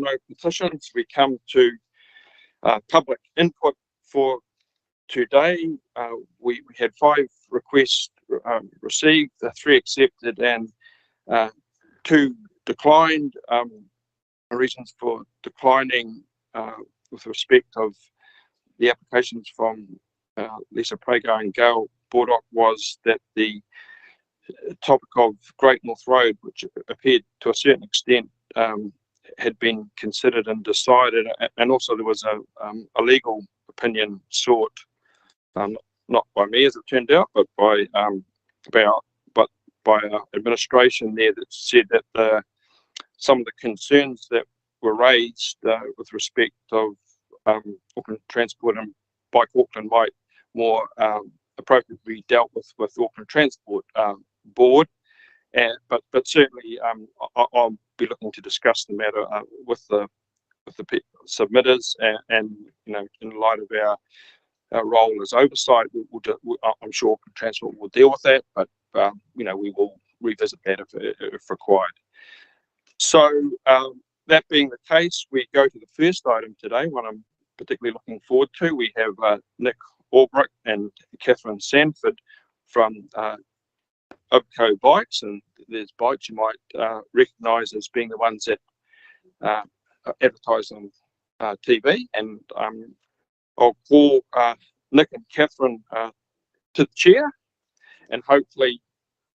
no petitions, we come to public input for today. We had 5 requests received, 3 accepted and 2 declined. Reasons for declining with respect of the applications from Lisa Prago and Gail Bordock was that the topic of Great North Road, which appeared to a certain extent had been considered and decided, and also there was a legal opinion sought, not by me as it turned out, but by our administration there, that said that some of the concerns that were raised with respect of Auckland Transport and Bike Auckland might more appropriately be dealt with Auckland Transport Board, but certainly I'll be looking to discuss the matter with the submitters, and in light of our role as oversight, I'm sure Auckland Transport will deal with that, but we will revisit that if required. So that being the case, we go to the first item today, one I'm particularly looking forward to. We have Nick Albrecht and Catherine Sanford from Ubco Bikes, and there's bikes you might recognise as being the ones that are advertised on TV, and I'll call Nick and Catherine to the chair, and hopefully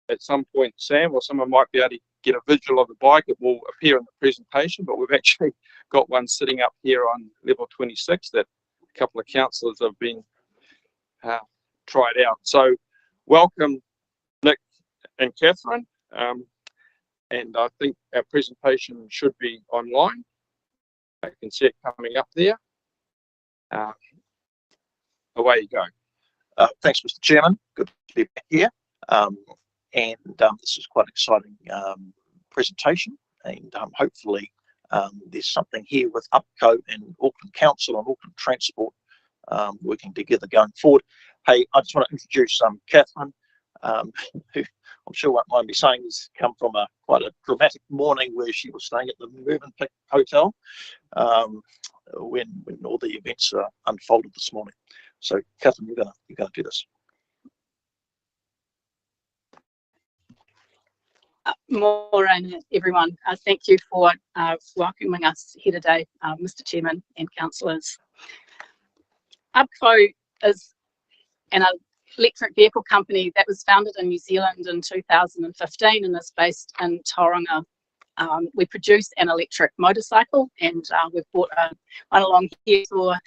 at some point Sam or someone might be able to get a visual of the bike. It will appear in the presentation, but we've actually got one sitting up here on level 26 that a couple of councillors have been tried out. So welcome Nick and Catherine, and I think our presentation should be online. I can see it coming up there. Away you go. Thanks, Mr. Chairman. Good to be back here. This is quite an exciting presentation, and hopefully there's something here with UPCO and Auckland Council and Auckland Transport working together going forward. Hey, I just want to introduce Catherine, who I'm sure won't mind me saying has come from quite a dramatic morning where she was staying at the Mervynpick Hotel when all the events unfolded this morning. So Catherine, you're gonna do this. Morena, everyone. Thank you for welcoming us here today, Mr. Chairman and councillors. UPCO is an electric vehicle company that was founded in New Zealand in 2015 and is based in Tauranga. We produce an electric motorcycle, and we've brought one along here for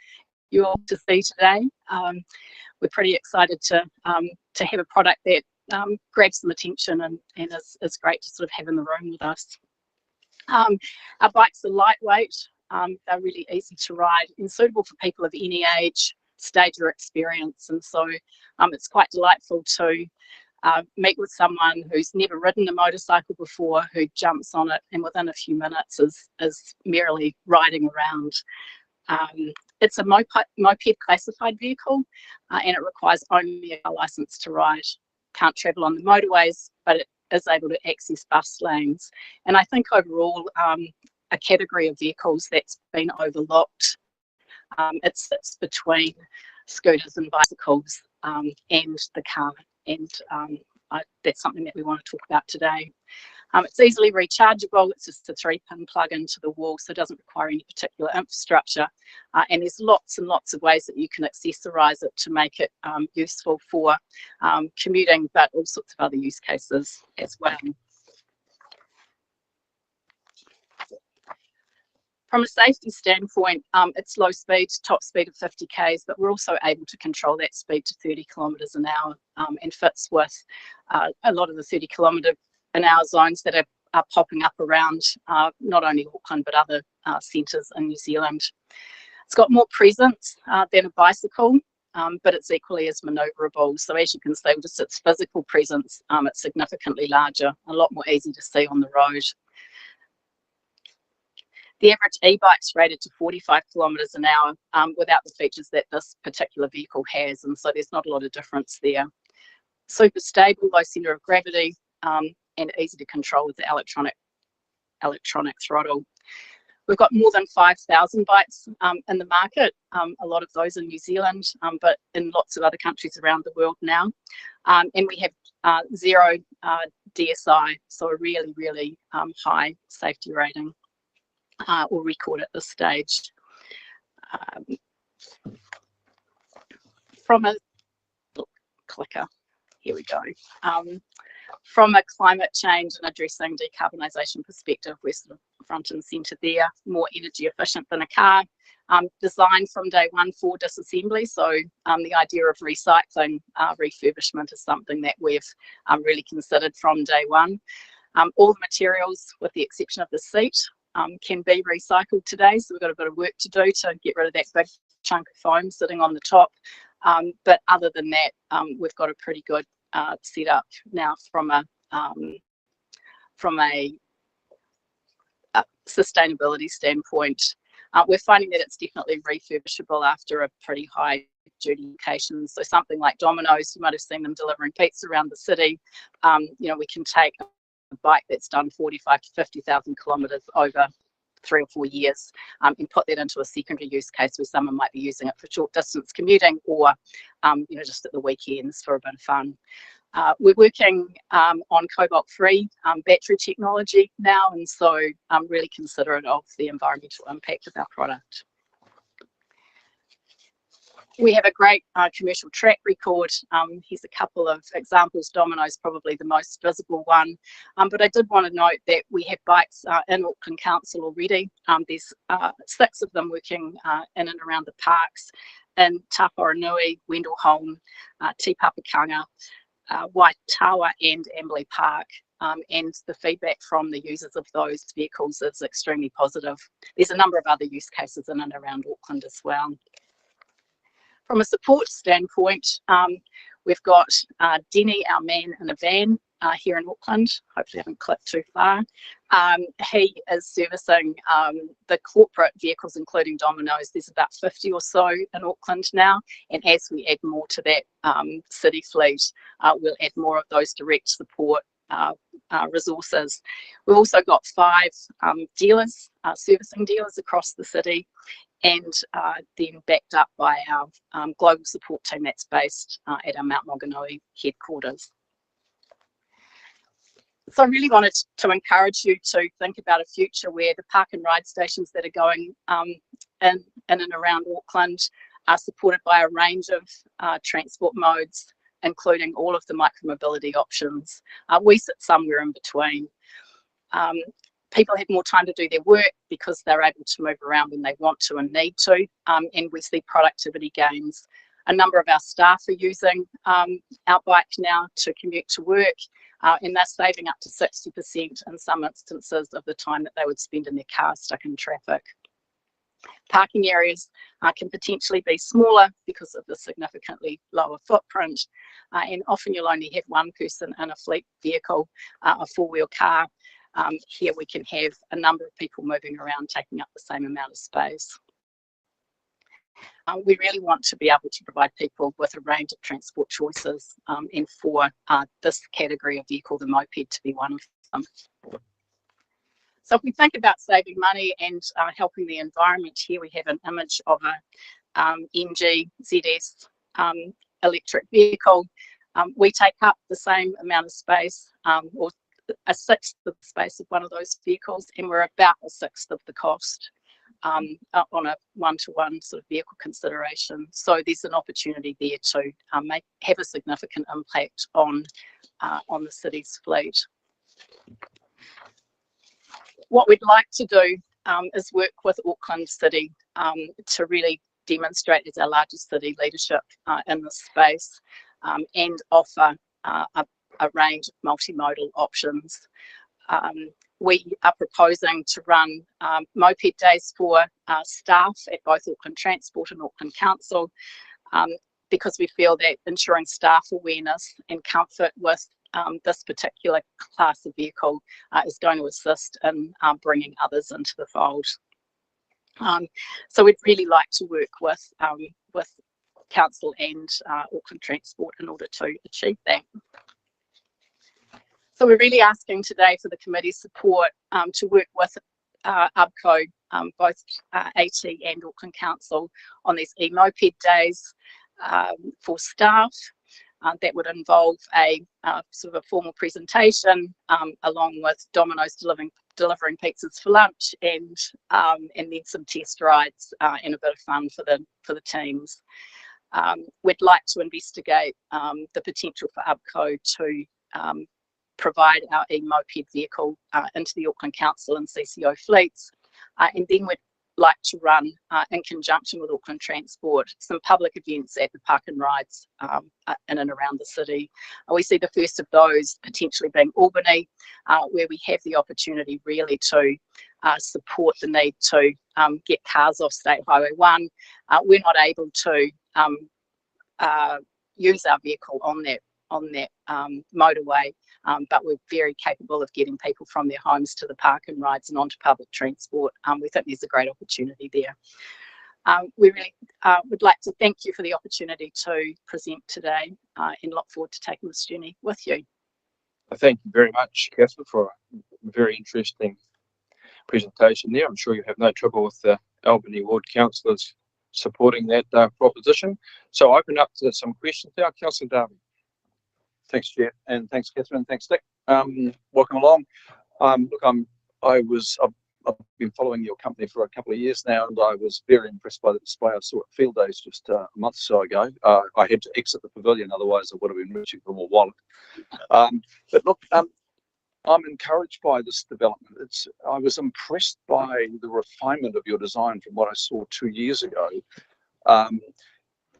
you all to see today. We're pretty excited to have a product that grabs some attention and is great to sort of have in the room with us. Our bikes are lightweight, they're really easy to ride and suitable for people of any age, stage or experience, and so it's quite delightful to meet with someone who's never ridden a motorcycle before, who jumps on it and within a few minutes is merrily riding around. It's a moped classified vehicle, and it requires only a licence to ride. Can't travel on the motorways, but it is able to access bus lanes. And I think overall, a category of vehicles that's been overlooked. It sits between scooters and bicycles and the car, and that's something that we want to talk about today. It's easily rechargeable. It's just a 3-pin plug into the wall, so it doesn't require any particular infrastructure. And there's lots and lots of ways that you can accessorise it to make it useful for commuting, but all sorts of other use cases as well. From a safety standpoint, it's low speed, top speed of 50 k's, but we're also able to control that speed to 30 kilometres an hour, and fits with a lot of the 30 kilometre an hour zones that are popping up around not only Auckland but other centres in New Zealand. It's got more presence than a bicycle, but it's equally as manoeuvrable. So as you can see, with just its physical presence, it's significantly larger, a lot more easy to see on the road. The average e-bike's rated to 45 kilometres an hour without the features that this particular vehicle has, and so there's not a lot of difference there. Super stable, low centre of gravity, and easy to control with the electronic throttle. We've got more than 5,000 bikes in the market, a lot of those in New Zealand, but in lots of other countries around the world now. And we have 0 DSI, so a really, really high safety rating or record at this stage. From a clicker, here we go. From a climate change and addressing decarbonisation perspective, we're sort of front and centre there, more energy efficient than a car. Designed from day one for disassembly, so the idea of recycling refurbishment is something that we've really considered from day one. All the materials, with the exception of the seat, can be recycled today, so we've got a bit of work to do to get rid of that big chunk of foam sitting on the top. But other than that, we've got a pretty good setup now from a sustainability standpoint. We're finding that it's definitely refurbishable after a pretty high duty location. So something like Domino's, you might have seen them delivering pizza around the city. You know, we can take a bike that's done 45 to 50,000 kilometres over 3 or 4 years and put that into a secondary use case where someone might be using it for short distance commuting or you know, just at the weekends for a bit of fun. We're working on cobalt-free battery technology now, and so I'm really considerate of the environmental impact of our product. We have a great commercial track record. Here's a couple of examples. Domino's probably the most visible one, but I did want to note that we have bikes in Auckland Council already. There's 6 of them working in and around the parks in Taparanui, Wendell-Holme, Te Papakanga, Waitawa and Amberley Park, and the feedback from the users of those vehicles is extremely positive. There's a number of other use cases in and around Auckland as well. From a support standpoint, we've got Denny, our man in a van here in Auckland. Hopefully I haven't clicked too far. He is servicing the corporate vehicles, including Domino's. There's about 50 or so in Auckland now, and as we add more to that city fleet, we'll add more of those direct support resources. We've also got 5 dealers, servicing dealers across the city, and then backed up by our global support team that's based at our Mount Maunganui headquarters. So I really wanted to encourage you to think about a future where the park and ride stations that are going in and around Auckland are supported by a range of transport modes, including all of the micromobility options. We sit somewhere in between. People have more time to do their work because they're able to move around when they want to and need to, and we see productivity gains. A number of our staff are using our bike now to commute to work, and they're saving up to 60% in some instances of the time that they would spend in their car stuck in traffic. Parking areas can potentially be smaller because of the significantly lower footprint, and often you'll only have one person in a fleet vehicle, a 4-wheel car. Here we can have a number of people moving around, taking up the same amount of space. We really want to be able to provide people with a range of transport choices, and for this category of vehicle, the moped, to be one of them. So if we think about saving money and helping the environment, here we have an image of a MG ZS electric vehicle. We take up the same amount of space, or a 1/6 of the space of one of those vehicles, and we're about a 1/6 of the cost on a one-to-one sort of vehicle consideration. So there's an opportunity there to have a significant impact on the city's fleet. What we'd like to do is work with Auckland City to really demonstrate as our largest city leadership in this space, and offer a range of multimodal options. We are proposing to run moped days for staff at both Auckland Transport and Auckland Council, because we feel that ensuring staff awareness and comfort with this particular class of vehicle is going to assist in bringing others into the fold. So we'd really like to work with Council and Auckland Transport in order to achieve that. So we're really asking today for the committee's support to work with UBCO both AT and Auckland Council on these e-moped days for staff. That would involve a sort of a formal presentation along with Domino's delivering pizzas for lunch, and then some test rides and a bit of fun for the teams. We'd like to investigate the potential for UBCO to provide our e-moped vehicle into the Auckland Council and CCO fleets, and then we'd like to run in conjunction with Auckland Transport some public events at the park and rides in and around the city. We see the first of those potentially being Albany, where we have the opportunity really to support the need to get cars off State Highway 1. We're not able to use our vehicle on that motorway, but we're very capable of getting people from their homes to the park and rides and onto public transport. We think there's a great opportunity there. We really would like to thank you for the opportunity to present today and look forward to taking this journey with you. Thank you very much, Catherine, for a very interesting presentation there. I'm sure you have no trouble with the Albany Ward councillors supporting that proposition. So I'll open up to some questions now. Councillor Darby. Thanks, Chair, and thanks, Catherine. Thanks, Dick. Welcome along. I've been following your company for a couple of years now, and I was very impressed by the display I saw at Field Days just a month or so ago. I had to exit the pavilion, otherwise I would have been reaching for more wallet. But look, I'm encouraged by this development. I was impressed by the refinement of your design from what I saw 2 years ago.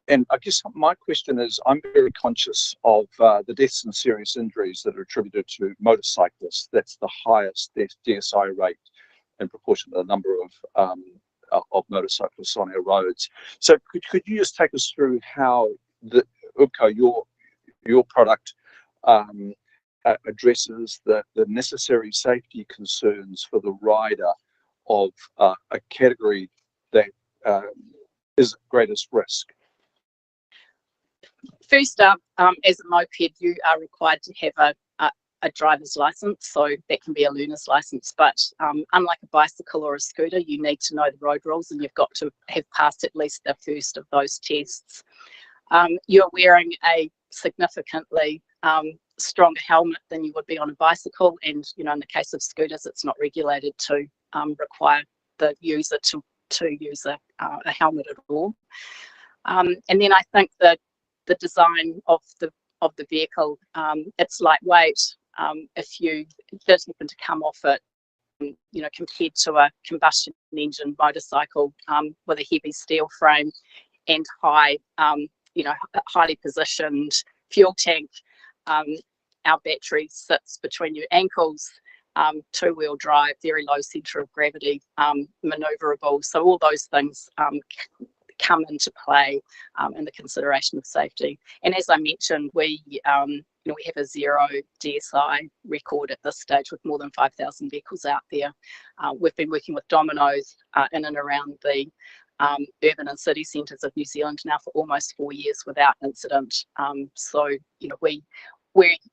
And I guess my question is, I'm very conscious of the deaths and serious injuries that are attributed to motorcyclists. That's the highest DSI rate in proportion to the number of motorcyclists on our roads. So could you just take us through how the UBCO, your product, addresses the necessary safety concerns for the rider of a category that is at greatest risk? First up, as a moped, you are required to have a driver's license, so that can be a learner's license, but unlike a bicycle or a scooter, you need to know the road rules, and you've got to have passed at least the first of those tests. You're wearing a significantly stronger helmet than you would be on a bicycle, and in the case of scooters, it's not regulated to require the user to use a helmet at all. And then I think that the design of the vehicle, it's lightweight. If you did happen to come off it, compared to a combustion engine motorcycle with a heavy steel frame and highly positioned fuel tank, our battery sits between your ankles, two-wheel drive, very low centre of gravity, manoeuvrable. So all those things come into play in the consideration of safety. And as I mentioned, we have a zero DSI record at this stage with more than 5,000 vehicles out there. We've been working with Domino's in and around the urban and city centres of New Zealand now for almost 4 years without incident. So we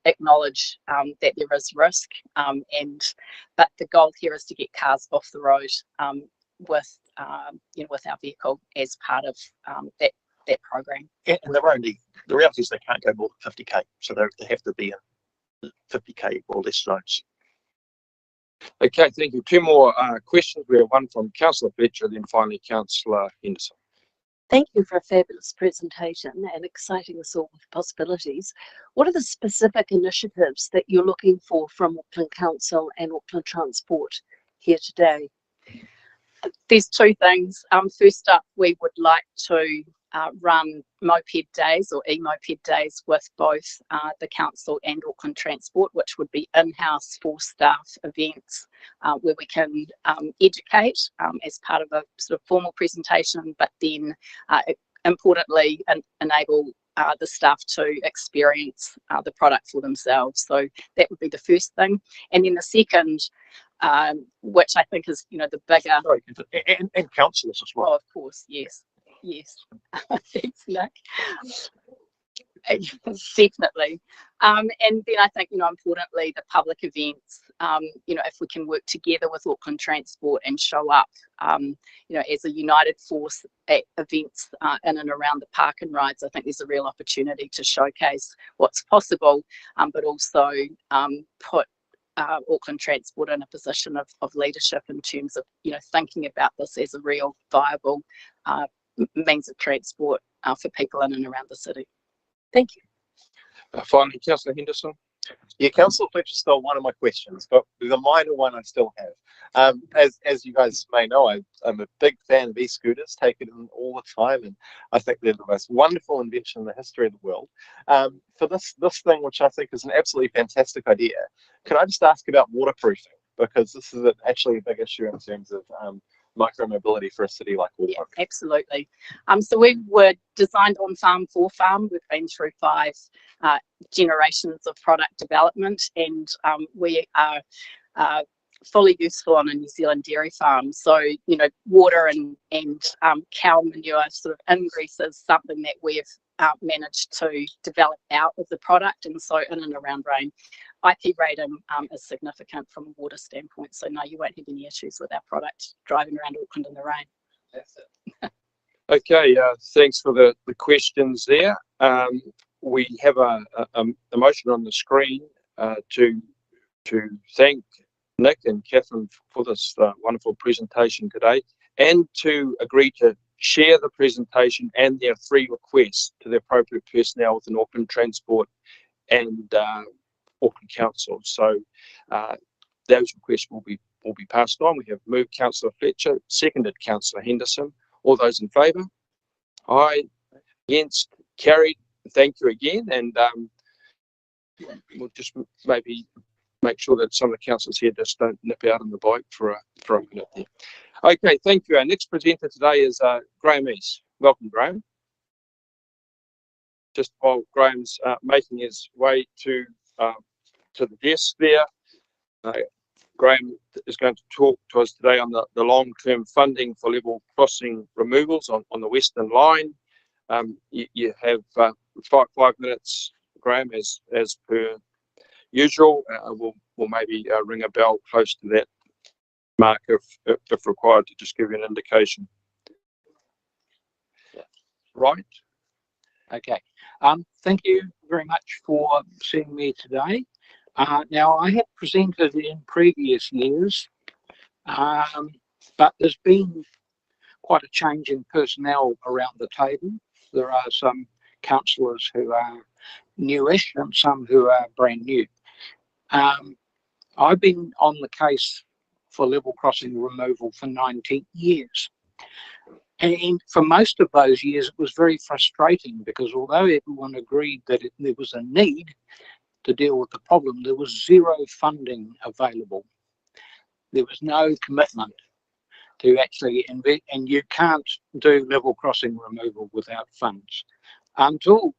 acknowledge that there is risk, but the goal here is to get cars off the road with our vehicle as part of that program. And the reality is they can't go more than 50k, so they have to be in 50k or less zones. Okay, thank you. Two more questions. We have one from Councillor Fletcher, then finally Councillor Henderson. Thank you for a fabulous presentation and exciting us all with possibilities. What are the specific initiatives that you're looking for from Auckland Council and Auckland Transport here today? There's two things. First up, we would like to run moped days or e-moped days with both the council and Auckland Transport, which would be in-house for staff events where we can educate as part of a sort of formal presentation, but then importantly enable the staff to experience the product for themselves. So that would be the first thing. And then the second, which I think is the bigger. Sorry, and councillors as well. Oh, of course, yes. Thanks, Nick. Definitely. And then I think, importantly, the public events, if we can work together with Auckland Transport and show up, as a united force at events in and around the park and rides, I think there's a real opportunity to showcase what's possible, but also put Auckland Transport in a position of leadership in terms of, thinking about this as a real viable means of transport for people in and around the city. Thank you. Finally, Councillor Henderson. Yeah, Councillor Fletcher stole one of my questions, but the minor one I still have. As you guys may know, I'm a big fan of e-scooters, take it in all the time, and I think they're the most wonderful invention in the history of the world. For this thing, which I think is an absolutely fantastic idea, can I just ask about waterproofing? Because this is actually a big issue in terms of micro-mobility for a city like Auckland. Yeah, absolutely. So we were designed on farm for farm. We've been through 5 generations of product development, and we are fully useful on a New Zealand dairy farm. So, water and cow manure sort of ingress is something that we've managed to develop out of the product. And so in and around rain, IP rating is significant from a water standpoint. So no, you won't have any issues with our product driving around Auckland in the rain. That's it. Okay, thanks for the questions there. We have a motion on the screen to thank Nick and Catherine for this wonderful presentation today, and to agree to share the presentation and their 3 requests to the appropriate personnel within Auckland Transport and Auckland Council. So those requests will be passed on. We have moved Councillor Fletcher, seconded Councillor Henderson. All those in favour? Aye. Against? Carried. Thank you again, and we'll just maybe make sure that some of the councillors here just don't nip out on the bike for a minute there. Okay, thank you. Our next presenter today is Graham East. Welcome, Graham. Just while Graham's making his way to the desk there, Graham is going to talk to us today on the long-term funding for level crossing removals on the Western Line. You have 5 minutes, Graham, as per usual. We'll maybe ring a bell close to that mark if required, to just give you an indication. Yeah. Right. Okay. Thank you very much for seeing me today. Now, I have presented in previous years, but there's been quite a change in personnel around the table. There are some councillors who are newish and some who are brand new. I've been on the case for level crossing removal for 19 years. And for most of those years, it was very frustrating, because although everyone agreed that there was a need to deal with the problem, there was 0 funding available. There was no commitment to actually invest, and you can't do level crossing removal without funds. Until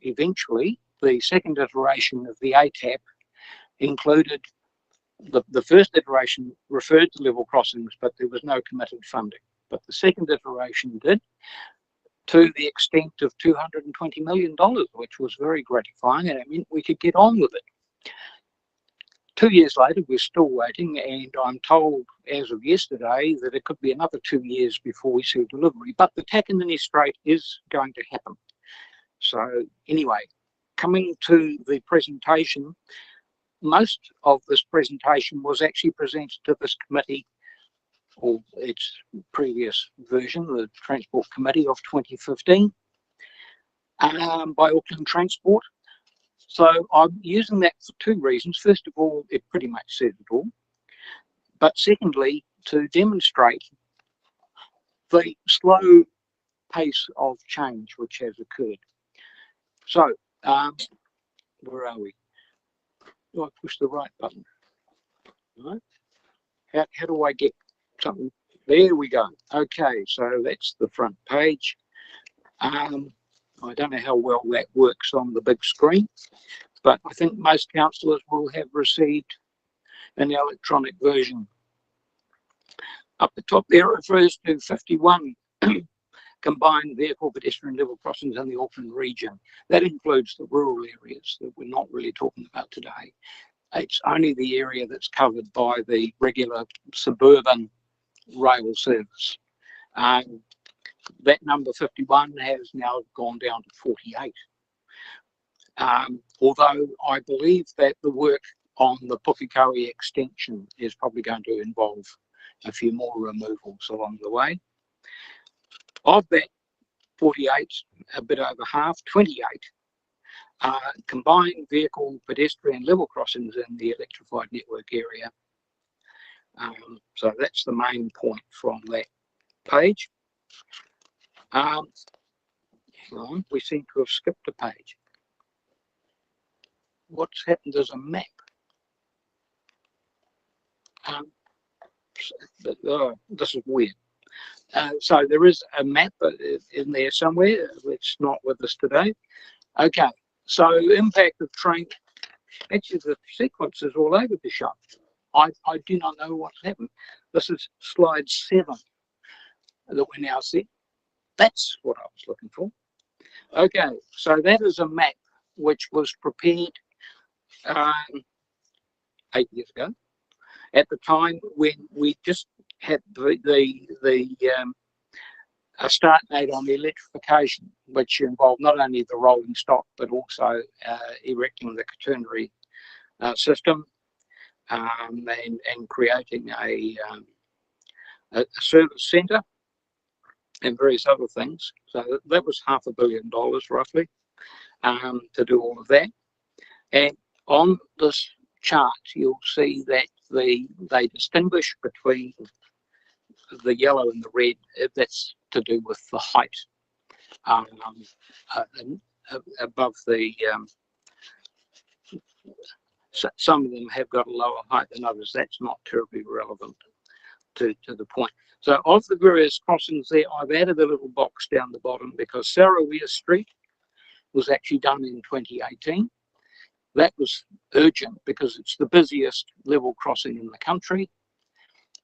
eventually the second iteration of the ATAP included, the first iteration referred to level crossings, but there was no committed funding. But the second iteration did, to the extent of $220 million, which was very gratifying, and it meant we could get on with it. 2 years later, we're still waiting, and I'm told as of yesterday that it could be another 2 years before we see delivery. But the Takanini Strait is going to happen. So anyway, coming to the presentation, most of this presentation was actually presented to this committee, or its previous version, the Transport Committee of 2015, by Auckland Transport. So I'm using that for 2 reasons. First of all, it pretty much says it all. But secondly, to demonstrate the slow pace of change which has occurred. So, where are we? Do I push the right button? No? How do I get something? There we go. Okay, so that's the front page. I don't know how well that works on the big screen, but I think most councillors will have received an electronic version. Up the top there, it refers to 51 combined vehicle pedestrian level crossings in the Auckland region. That includes the rural areas that we're not really talking about today. It's only the area that's covered by the regular suburban rail service. That number 51 has now gone down to 48. Although I believe that the work on the Pukekohe extension is probably going to involve a few more removals along the way. Of that 48, a bit over half, 28, combined vehicle pedestrian level crossings in the electrified network area. So that's the main point from that page. Hang on, we seem to have skipped a page. What's happened is a map. This is weird. So there is a map in there somewhere. It's not with us today. Okay, so impact of train. Actually, the sequence is all over the shop. I do not know what's happened. This is slide 7 that we now see. That's what I was looking for. Okay, so that is a map which was prepared 8 years ago, at the time when we just had a start date on the electrification, which involved not only the rolling stock but also erecting the quaternary system and creating a service centre and various other things. So that was $500 million roughly to do all of that. And on this chart, you'll see that they distinguish between the yellow and the red. That's to do with the height above the. Some of them have got a lower height than others. That's not terribly relevant to the point. So of the various crossings there, I've added a little box down the bottom because Sarawia Street was actually done in 2018. That was urgent because it's the busiest level crossing in the country,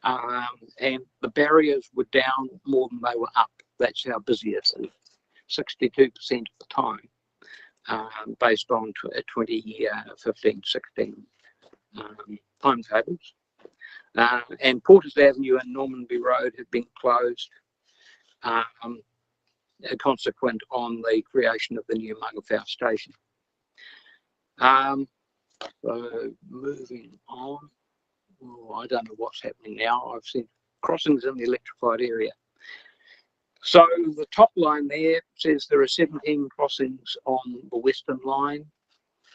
and the barriers were down more than they were up. That's how busy it is, 62% of the time, based on 20, 15, 16 timetables. And Porters Avenue and Normanby Road have been closed consequent on the creation of the new Mangawhau station. So moving on, I don't know what's happening now. I've seen crossings in the electrified area. So the top line there says there are 17 crossings on the Western line.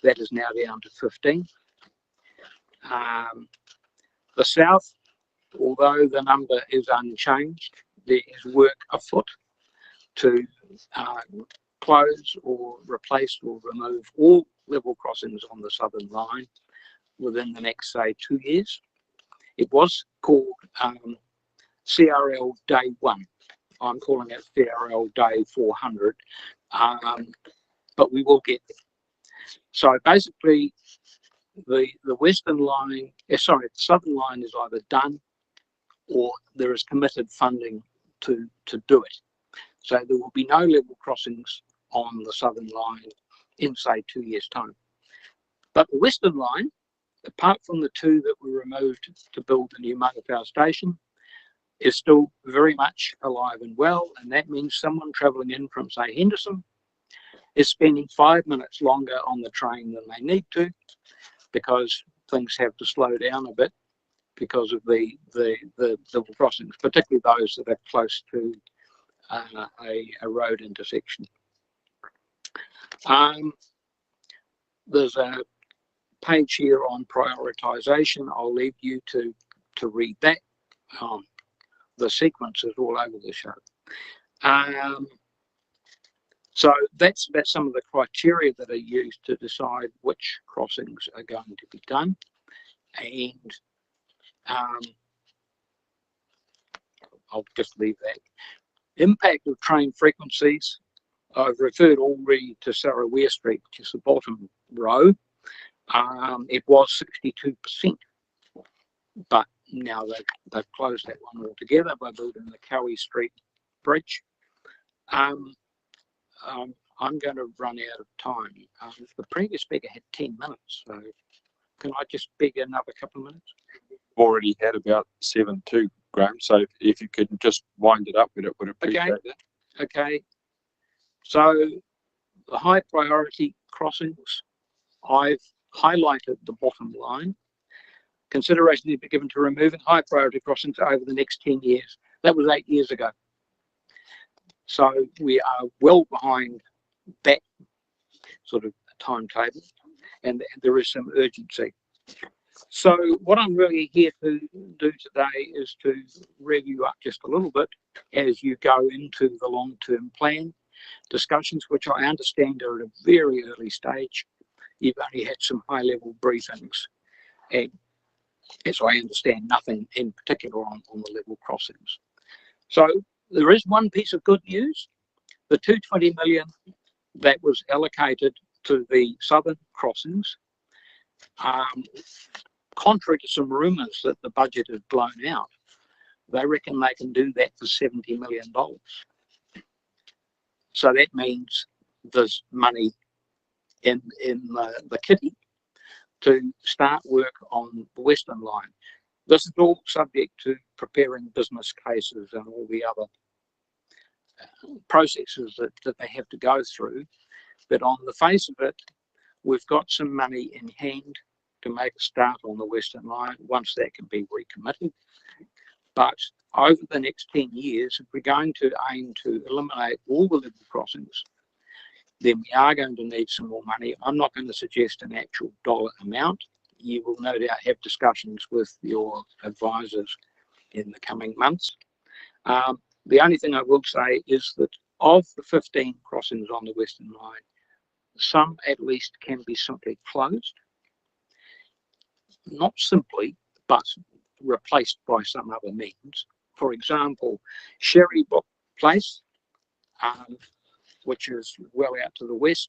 That is now down to 15. The south, although the number is unchanged, there is work afoot to close or replace or remove all level crossings on the southern line within the next, say, 2 years. It was called CRL Day 1. I'm calling it CRL Day 400, but we will get there. So basically, the western line, the southern line is either done or there is committed funding to do it. So there will be no level crossings on the southern line in, say, 2 years' time. But the western line, apart from the 2 that were removed to build the new Mangawhau station, is still very much alive and well, and that means someone travelling in from, say, Henderson is spending 5 minutes longer on the train than they need to, because things have to slow down a bit because of the level crossings, particularly those that are close to a road intersection. There's a page here on prioritisation. I'll leave you to read that. The sequence is all over the show. So that's some of the criteria that are used to decide which crossings are going to be done. And I'll just leave that. Impact of train frequencies. I've referred already to Sarawia Street, which is the bottom row. It was 62%, but now they've closed that one altogether by building the Cowie Street Bridge. Um, I'm going to run out of time. The previous speaker had 10 minutes, so can I just beg another couple of minutes? Already had about 7-2, Graham. So if you could just wind it up, would appreciate that. Okay. So the high priority crossings, I've highlighted the bottom line. Consideration to be given to removing high priority crossings over the next 10 years. That was 8 years ago. So we are well behind that sort of timetable, and there is some urgency. So what I'm really here to do today is to review up just a little bit as you go into the long-term plan discussions, which I understand are at a very early stage. You've only had some high-level briefings, and as I understand, nothing in particular on the level crossings. So there is one piece of good news. The 220 million that was allocated to the southern crossings, contrary to some rumours that the budget has blown out, they reckon they can do that for $70 million. So that means there's money in the kitty to start work on the Western Line. This is all subject to preparing business cases and all the other processes that they have to go through. But on the face of it, we've got some money in hand to make a start on the Western Line once that can be recommitted. But over the next 10 years, if we're going to aim to eliminate all the level crossings, then we are going to need some more money. I'm not going to suggest an actual dollar amount. You will no doubt have discussions with your advisors in the coming months. The only thing I will say is that of the 15 crossings on the Western Line, some at least can be simply closed. Not simply, but replaced by some other means. For example, Sherrybrook Place, which is well out to the west,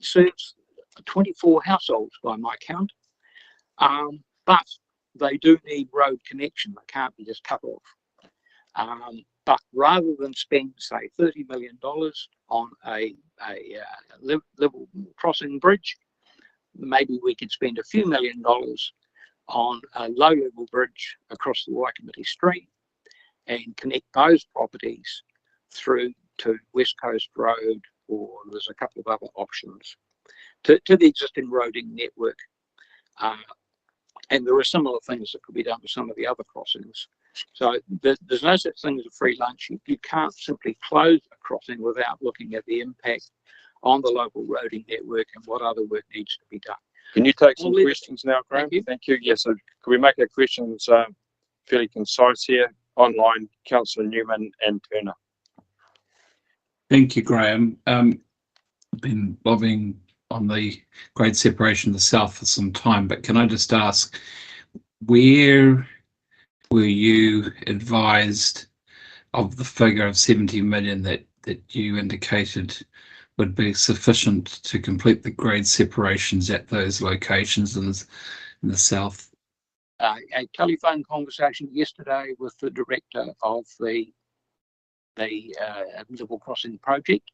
serves 24 households by my count, but they do need road connection. They can't be just cut off. But rather than spend, say, $30 million on a level crossing bridge, maybe we could spend a few $1 million on a low-level bridge across the Waikimati Stream and connect those properties through to West Coast Road, or there's a couple of other options, to the existing roading network. And there are similar things that could be done with some of the other crossings. So there's no such thing as a free lunch. You can't simply close a crossing without looking at the impact on the local roading network and what other work needs to be done. Can you take some questions now, Graham? Thank you. Yes, so could we make our questions fairly concise here? Online, Councillor Newman and Turner. Thank you, Graham. Been lobbying on the grade separation of the South for some time, but can I just ask, where were you advised of the figure of 70 million that you indicated would be sufficient to complete the grade separations at those locations in the South? A telephone conversation yesterday with the director of the level crossing project.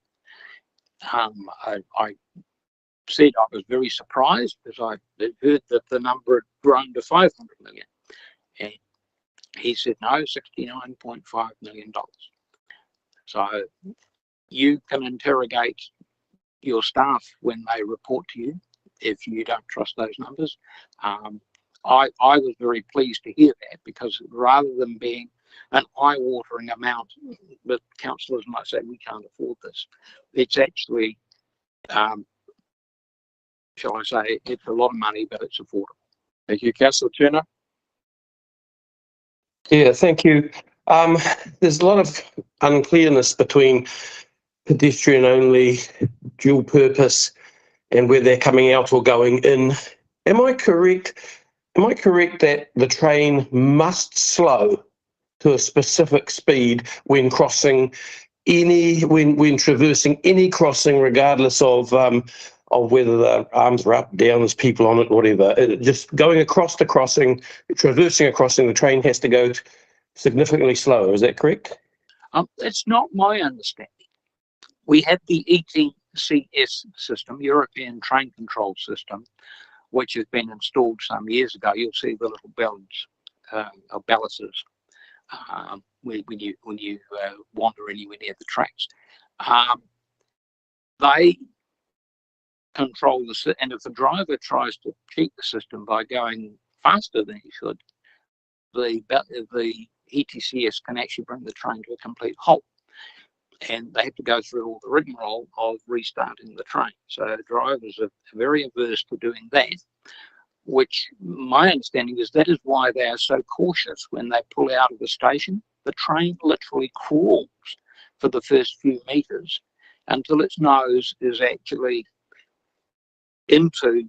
I said I was very surprised because I heard that the number had grown to 500 million, and he said no, $69.5 million. So you can interrogate your staff when they report to you if you don't trust those numbers. I was very pleased to hear that, because rather than being an eye-watering amount that councillors might say we can't afford this, it's actually, shall I say, it's a lot of money, but it's affordable. Thank you, Councillor Turner. Yeah, thank you. There's a lot of unclearness between pedestrian only, dual purpose, and where they're coming out or going in. Am I correct that the train must slow to a specific speed when crossing when traversing any crossing, regardless of whether the arms are up, down, there's people on it, whatever? Just going across the crossing, traversing a crossing, the train has to go significantly slower. Is that correct? That's not my understanding. we had the ETCS system, European Train Control System, which has been installed some years ago. You'll see the little bells or balances when you wander anywhere near the tracks. They control the, and if the driver tries to cheat the system by going faster than he should, the ETCS can actually bring the train to a complete halt, and they have to go through all the rigmarole of restarting the train. So drivers are very averse to doing that, which my understanding is that is why they are so cautious when they pull out of the station. The train literally crawls for the first few meters until its nose is actually into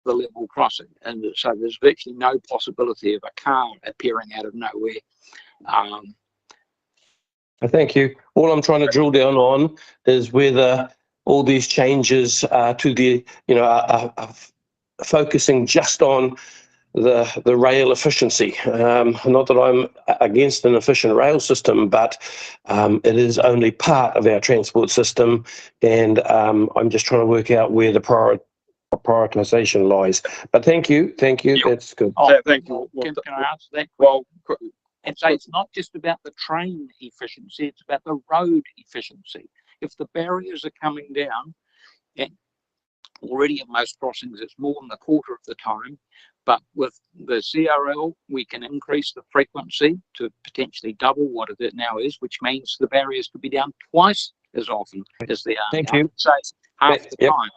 the level crossing, and so there's virtually no possibility of a car appearing out of nowhere. Thank you. All I'm trying to drill down on is whether all these changes to the, are focusing just on the rail efficiency. Not that I'm against an efficient rail system, but it is only part of our transport system, and I'm just trying to work out where the prioritization lies. But thank you. Yep. That's good. Thank you. Can I answer that? Well, And so it's not just about the train efficiency, it's about the road efficiency. If the barriers are coming down, and already at most crossings it's more than a quarter of the time, but with the CRL we can increase the frequency to potentially double what it now is, which means the barriers could be down twice as often as they are Thank now. you. So it's half the Yep. time.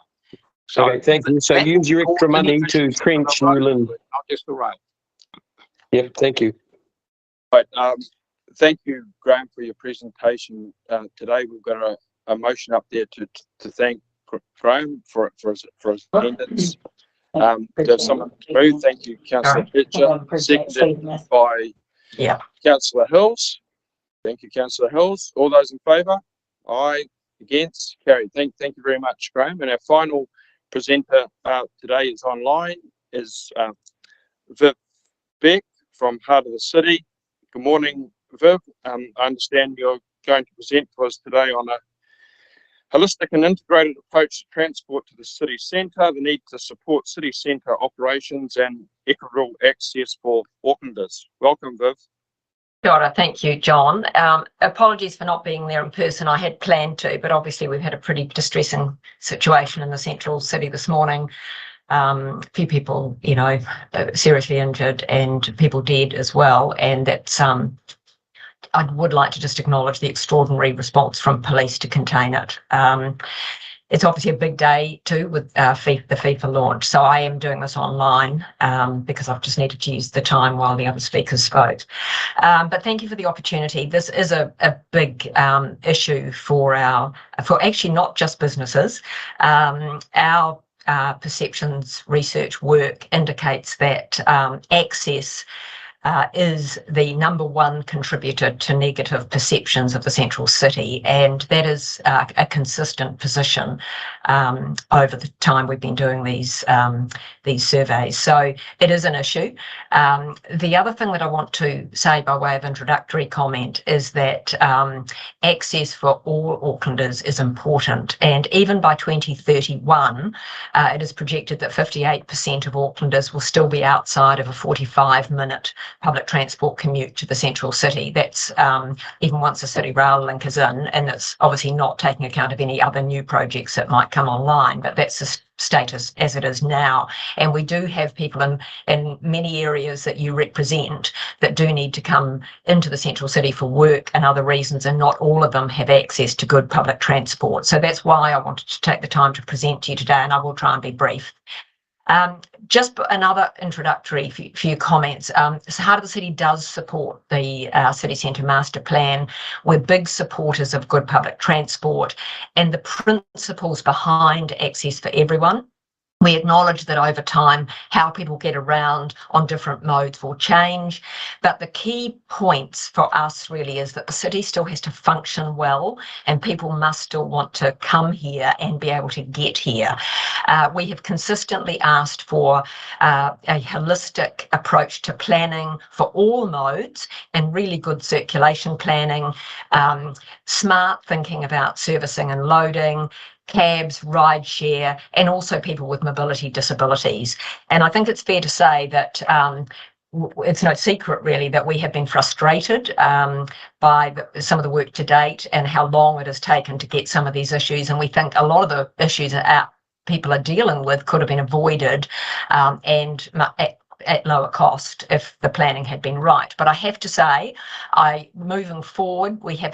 So Okay, thank you. So use your extra money to trench Newland. Not just the road. Yep, thank you. But thank you, Graham, for your presentation today. We've got a motion up there to thank Graham for his attendance. There's someone to move. Thank you, Councillor Fletcher. Seconded by Councillor Hills. Thank you, Councillor Hills. All those in favour? Aye. Against? Carried. Thank you very much, Graham. And our final presenter today is online, is Viv Beck from Heart of the City. Good morning, Viv. I understand you're going to present to us today on a holistic and integrated approach to transport to the city centre, the need to support city centre operations and equitable access for Aucklanders. Welcome, Viv. Kia ora. Thank you, John. Apologies for not being there in person. I had planned to, but obviously we've had a pretty distressing situation in the central city this morning. A few people, seriously injured and people dead as well. And that's, I would like to just acknowledge the extraordinary response from police to contain it. It's obviously a big day too with the FIFA launch. So I am doing this online because I've just needed to use the time while the other speakers spoke. But thank you for the opportunity. This is a big issue for actually not just businesses. Our perceptions research work indicates that access is the number one contributor to negative perceptions of the central city, and that is a consistent position over the time we've been doing these surveys. So it is an issue. The other thing that I want to say by way of introductory comment is that access for all Aucklanders is important, and even by 2031 it is projected that 58% of Aucklanders will still be outside of a 45-minute public transport commute to the central city. That's even once the City Rail link is in, and it's obviously not taking account of any other new projects that might come online, but that's the status as it is now. And we do have people in many areas that you represent that do need to come into the central city for work and other reasons, and not all of them have access to good public transport. So that's why I wanted to take the time to present to you today, and I will try and be brief. Just another introductory few comments. So Heart of the City does support the City Centre Master Plan. We're big supporters of good public transport and the principles behind access for everyone. We acknowledge that over time, how people get around on different modes will change. But the key points for us really is that the city still has to function well, and people must still want to come here and be able to get here. We have consistently asked for a holistic approach to planning for all modes, and really good circulation planning, smart thinking about servicing and loading, cabs, rideshare, and also people with mobility disabilities. And I think it's fair to say that it's no secret really that we have been frustrated by some of the work to date and how long it has taken to get some of these issues. And we think a lot of the issues that people are dealing with could have been avoided and at lower cost if the planning had been right. But I have to say, moving forward, I've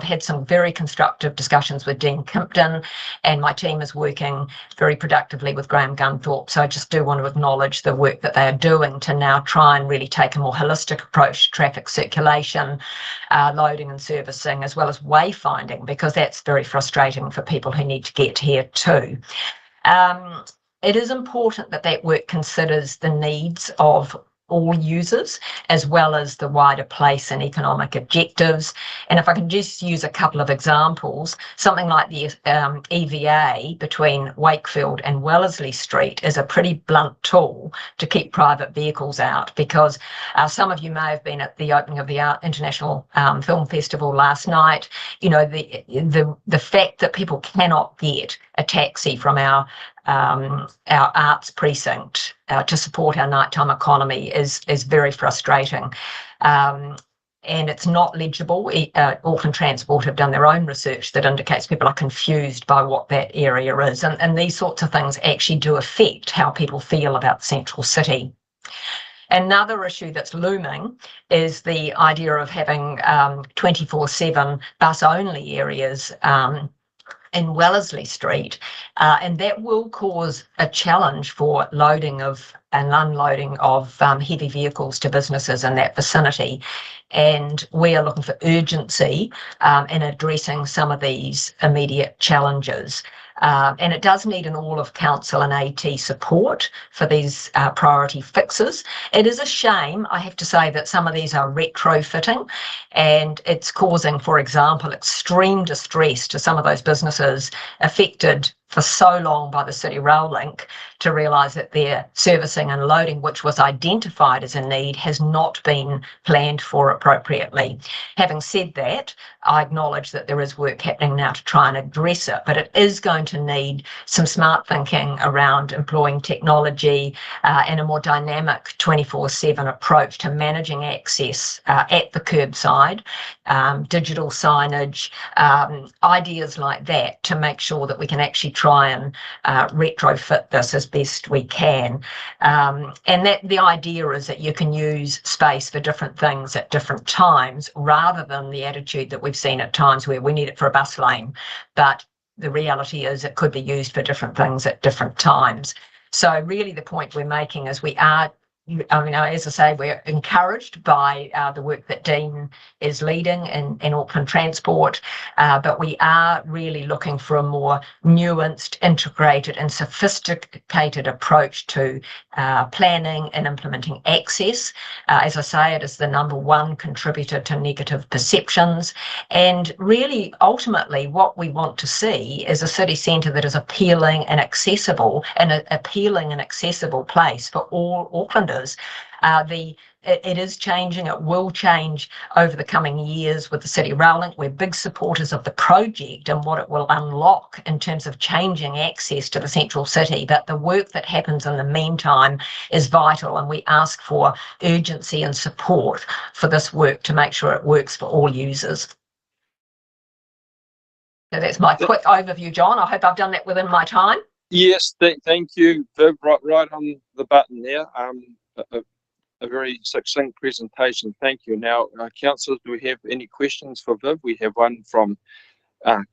had some very constructive discussions with Dean Kimpton, and my team is working very productively with Graham Gunthorpe. So I just do want to acknowledge the work that they are doing to now try and really take a more holistic approach to traffic circulation, loading and servicing, as well as wayfinding, because that's very frustrating for people who need to get here too. It is important that that work considers the needs of all users, as well as the wider place and economic objectives. And if I can just use a couple of examples, something like the EVA between Wakefield and Wellesley Street is a pretty blunt tool to keep private vehicles out, because some of you may have been at the opening of the International Film Festival last night. You know, the fact that people cannot get a taxi from our arts precinct to support our nighttime economy is very frustrating. And it's not legible. Auckland Transport have done their own research that indicates people are confused by what that area is. And these sorts of things actually do affect how people feel about the central city. Another issue that's looming is the idea of having 24/7 bus-only areas in Wellesley Street, and that will cause a challenge for loading of and unloading of heavy vehicles to businesses in that vicinity. And we are looking for urgency in addressing some of these immediate challenges. And it does need an all of council and AT support for these priority fixes. It is a shame, I have to say, that some of these are retrofitting, and it's causing, for example, extreme distress to some of those businesses affected for so long by the City Rail Link to realise that their servicing and loading, which was identified as a need, has not been planned for appropriately. Having said that, I acknowledge that there is work happening now to try and address it, but it is going to need some smart thinking around employing technology and a more dynamic 24/7 approach to managing access at the curbside, digital signage, ideas like that, to make sure that we can actually try and retrofit this as best we can. And that the idea is that you can use space for different things at different times, rather than the attitude that we've seen at times where we need it for a bus lane, but the reality is it could be used for different things at different times. So really the point we're making is we are, as I say, we're encouraged by the work that Dean is leading in Auckland Transport, but we are really looking for a more nuanced, integrated and sophisticated approach to planning and implementing access. As I say, it is the #1 contributor to negative perceptions, and really ultimately what we want to see is a city centre that is appealing and accessible, and an appealing and accessible place for all Aucklanders. It is changing. It will change over the coming years with the City Rail Link. We're big supporters of the project and what it will unlock in terms of changing access to the central city. But the work that happens in the meantime is vital, and we ask for urgency and support for this work to make sure it works for all users. So that's my quick overview, John. I hope I've done that within my time. Yes, thank you, Viv. Right on the button there. A very succinct presentation. Thank you. Now, councillors, do we have any questions for Viv? We have one from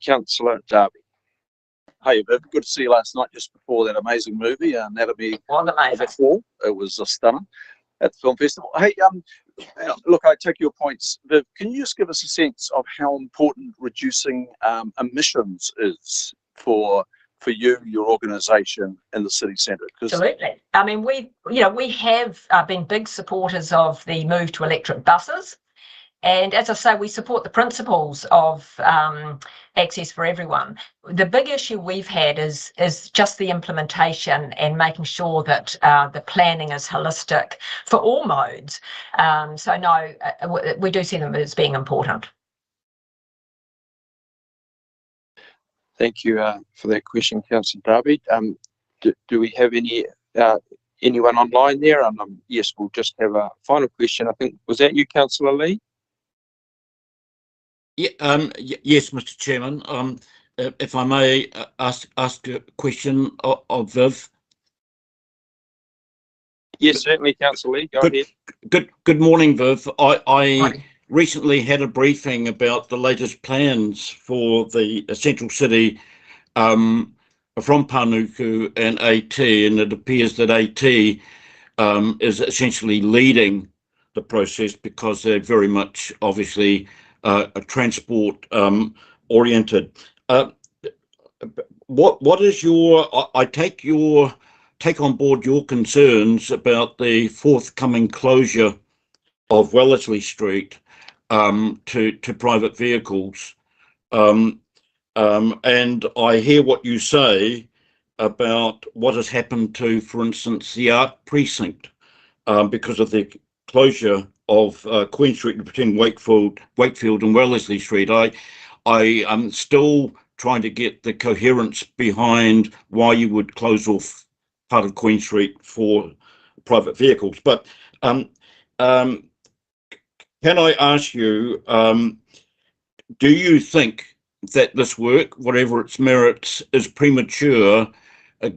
Councillor Darby. Hey Viv, good to see you last night just before that amazing movie, Anatomy of a Fall. It was a stunner at the film festival. Hey, look, I take your points, Viv. Can you just give us a sense of how important reducing emissions is for for you, your organisation, and the city centre? Absolutely. I mean, we have been big supporters of the move to electric buses. And as I say, we support the principles of access for everyone. The big issue we've had is just the implementation and making sure that the planning is holistic for all modes. So no, we do see them as being important. Thank you for that question, Councillor Darby. Do we have anyone online there? Yes, we'll just have a final question. I think, was that you, Councillor Lee? Yeah, yes, Mr. Chairman. If I may ask a question of Viv. Yes, certainly, Councillor Lee. Go ahead. Good morning, Viv. I recently had a briefing about the latest plans for the central city from Panuku and AT, and it appears that AT is essentially leading the process because they're very much, obviously, transport oriented. What is I take on board your concerns about the forthcoming closure of Wellesley Street to private vehicles, and I hear what you say about what has happened to, for instance, the art precinct because of the closure of Queen Street between Wakefield and Wellesley Street. I am still trying to get the coherence behind why you would close off part of Queen Street for private vehicles. But can I ask you, do you think that this work, whatever its merits, is premature,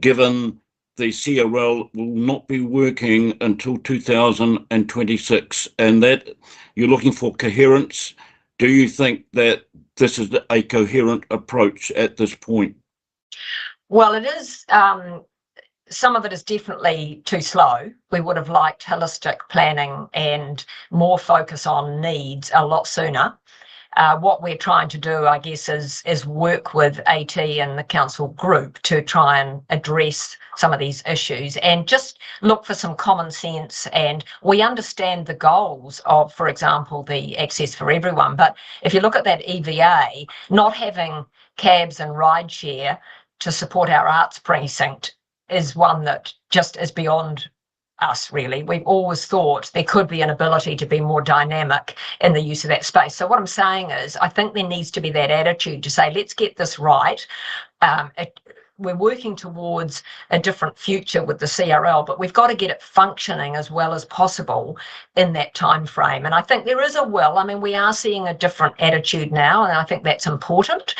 given the CRL will not be working until 2026, and that you're looking for coherence? Do you think that this is a coherent approach at this point? Well, it is. Some of it is definitely too slow. We would have liked holistic planning and more focus on needs a lot sooner. What we're trying to do, I guess, is work with AT and the council group to try and address some of these issues and just look for some common sense. And we understand the goals of, for example, the access for everyone. But if you look at that EVA, not having cabs and rideshare to support our arts precinct is one that just is beyond us, really. We've always thought there could be an ability to be more dynamic in the use of that space. So what I'm saying is, I think there needs to be that attitude to say, let's get this right. We're working towards a different future with the CRL, but we've got to get it functioning as well as possible in that time frame. And I think there is a will. I mean, we are seeing a different attitude now, and I think that's important.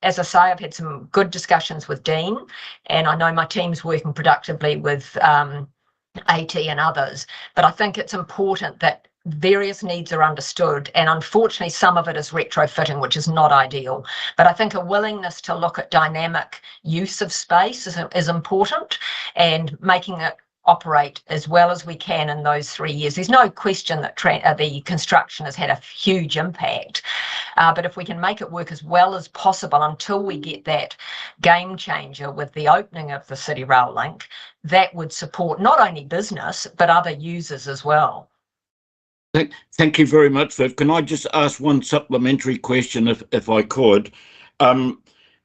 As I say, I've had some good discussions with Dean, and I know my team's working productively with AT and others, but I think it's important that various needs are understood, and unfortunately some of it is retrofitting, which is not ideal. But I think a willingness to look at dynamic use of space is important, and making it operate as well as we can in those 3 years. There's no question that the construction has had a huge impact, but if we can make it work as well as possible until we get that game changer with the opening of the City Rail Link, that would support not only business but other users as well. Thank you very much, Viv. Can I just ask one supplementary question, if I could? In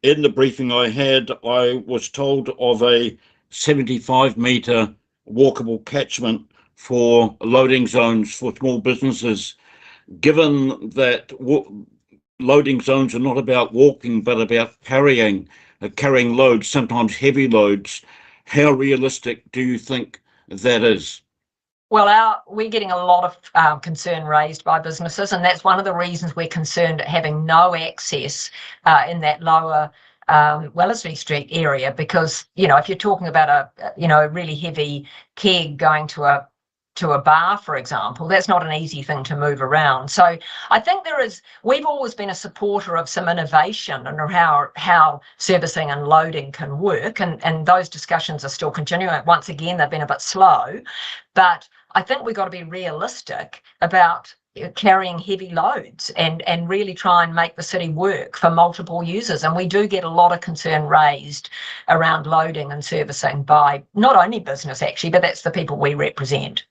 the briefing I had, I was told of a 75-metre walkable catchment for loading zones for small businesses. Given that loading zones are not about walking but about carrying loads, sometimes heavy loads, how realistic do you think that is? Well, we're getting a lot of concern raised by businesses, and that's one of the reasons we're concerned at having no access in that lower Wellesley Street area, because, you know, if you're talking about a really heavy keg going to a bar, for example, that's not an easy thing to move around. So I think we've always been a supporter of some innovation and how servicing and loading can work, and those discussions are still continuing. Once again, they've been a bit slow, but I think we've got to be realistic about carrying heavy loads and really try and make the city work for multiple users. And we do get a lot of concern raised around loading and servicing by not only business actually, but that's the people we represent.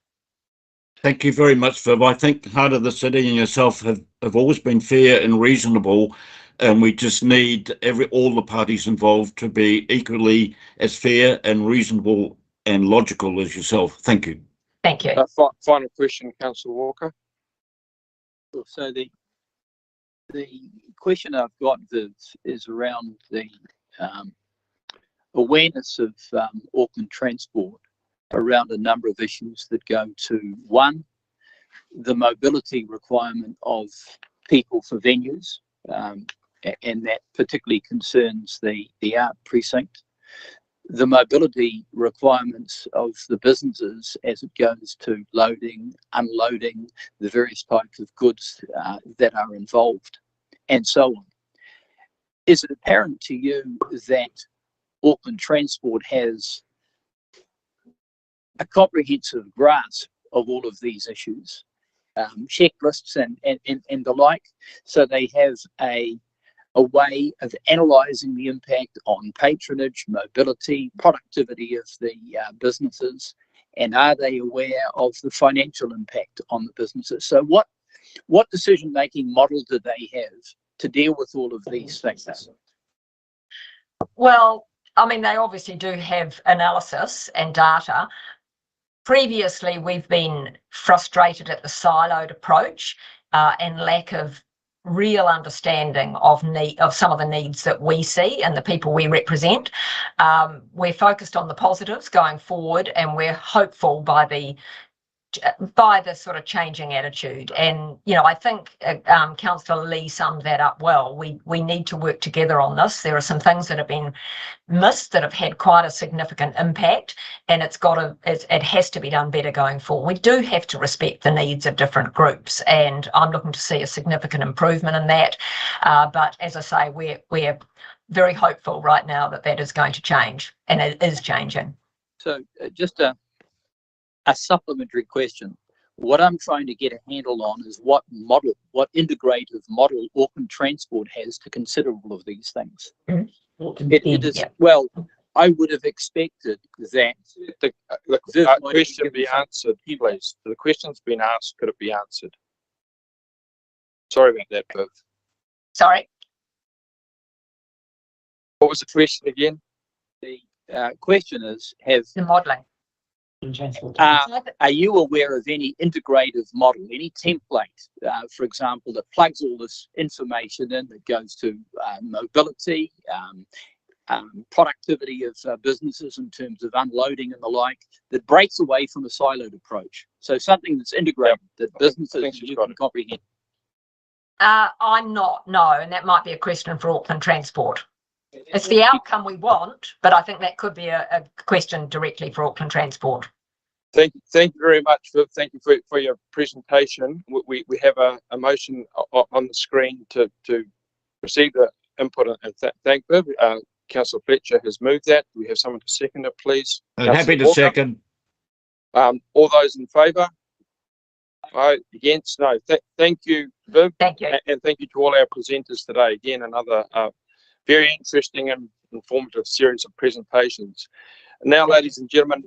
Thank you very much, Viv. I think Heart of the City and yourself have always been fair and reasonable, and we just need all the parties involved to be equally as fair and reasonable and logical as yourself. Thank you. Thank you. Final question, Councillor Walker. So the question I've got, Viv, is around the awareness of Auckland Transport around a number of issues that go to, one, the mobility requirement of people for venues, and that particularly concerns the art precinct. The mobility requirements of the businesses as it goes to loading, unloading, the various types of goods that are involved, and so on. Is it apparent to you that Auckland Transport has a comprehensive grasp of all of these issues, checklists and the like, so they have a way of analysing the impact on patronage, mobility, productivity of the businesses, and are they aware of the financial impact on the businesses? So what decision-making model do they have to deal with all of these things? Well, I mean, they obviously do have analysis and data. Previously, we've been frustrated at the siloed approach and lack of real understanding of some of the needs that we see and the people we represent. We're focused on the positives going forward, and we're hopeful by the sort of changing attitude. And I think Councillor Lee summed that up well. We need to work together on this. There are some things that have been missed that have had quite a significant impact, and it has to be done better going forward. We do have to respect the needs of different groups, and I'm looking to see a significant improvement in that. But as I say, we're very hopeful right now that is going to change, and it is changing. So just a supplementary question. What I'm trying to get a handle on is what integrative model Auckland Transport has to consider all of these things. It is, well, I would have expected that the question be answered, please. The question's been asked, could it be answered? Sorry about that, Viv. Sorry? What was the question again? The question is, the modelling. Are you aware of any integrative model, any template, for example, that plugs all this information in, that goes to mobility, productivity of businesses in terms of unloading and the like, that breaks away from a siloed approach? So something that's integrated, that businesses can comprehend. I'm not, no, and that might be a question for Auckland Transport. It's the outcome we want, but I think that could be a question directly for Auckland Transport. Thank you very much, Viv. Thank you for your presentation. We have a motion on the screen to receive the input and thank Viv. Councillor Fletcher has moved that. Do we have someone to second it, please? Happy to second. All those in favour? Aye, against? No. Thank you, Viv. Thank you. And thank you to all our presenters today. Again, another very interesting and informative series of presentations. Now, ladies and gentlemen,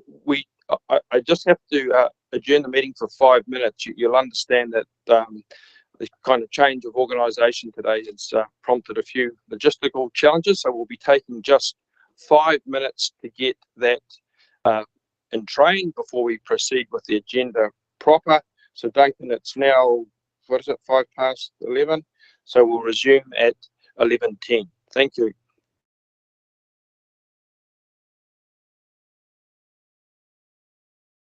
I just have to adjourn the meeting for 5 minutes. You'll understand that the kind of change of organisation today has prompted a few logistical challenges, so we'll be taking just 5 minutes to get that in train before we proceed with the agenda proper. So Duncan, it's now, what is it, 11:05, so we'll resume at 11:10. Thank you.